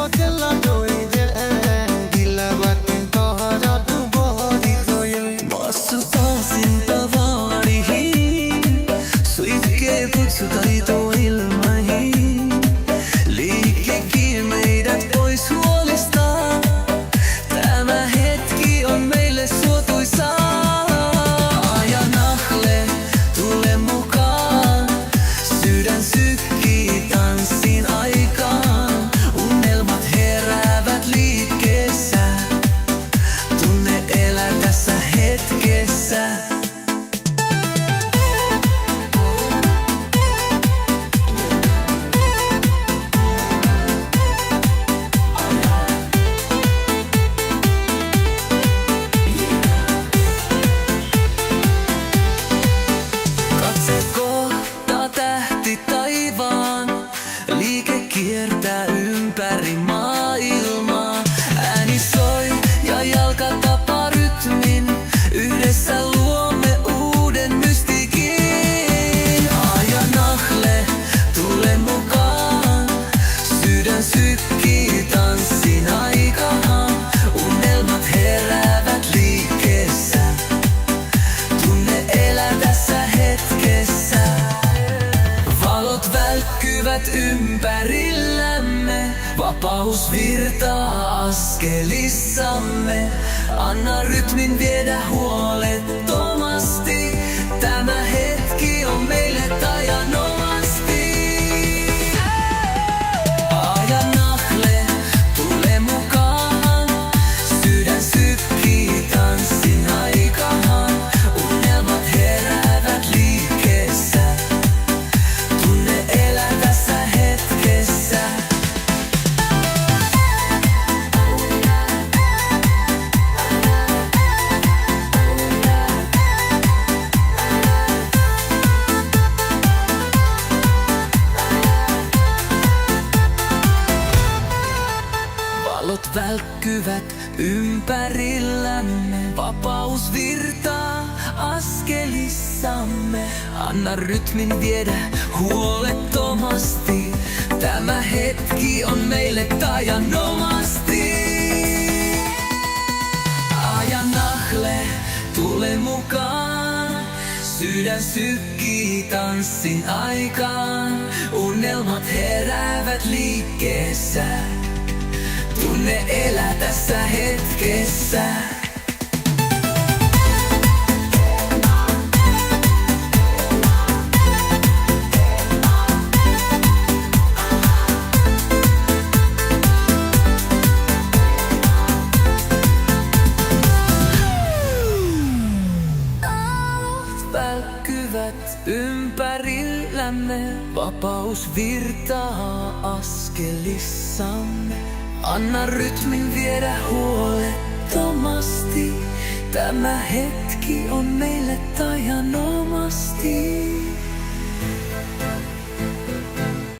अकेला डोई जे गिला बातें तोहरा तू बोरी कोई मस्ता सिंता वारी ही स्वीट के कुछ करी तो ilmahi liikkekin meidät pois huolista. Tämä hetki on meille suotuisaa. Aja nahle, tule mukaan. Sydän sykkii tanssin aikaan. Unelmat heräävät liikkeessä. Tunne elää tässä hetkessä. Liike kiertää ympäri maailmaa. Ääni soi ja jalka tapaa rytmin. Yhdessä luomme uuden mystiikin. Aja nahle, tule mukaan. Sydän sykkii tanssin aikaan. Unelmat heräävät liikkeessä. Tunne elää tässä hetkessä. Valot välkkyvät ympärillämme. Vapaus virtaa askelissamme. Anna rytmin viedä huolettomasti. Tämä hetki on meille taianomasti. Aja nahle, tule mukaan. Sydän sykkii tanssin aikaan. Unelmat heräävät liikkeessä. Tunne elää tässä hetkessä. Valot välkkyvät ympärillämme. Vapaus virtaa askelissamme. Anna rytmin viedä huolettomasti. Tämä hetki on meille taianomasti. Aja nahle, tule mukaan. Sydän sykkii tanssin aikaan. Unelmat heräävät liikkeessä. Tunne elää tässä hetkessä. Välkkyvät ympärillämme. Vapaus virtaa askelissamme. Anna rytmin viedä huolettomasti. Tämä hetki on meille taianomasti.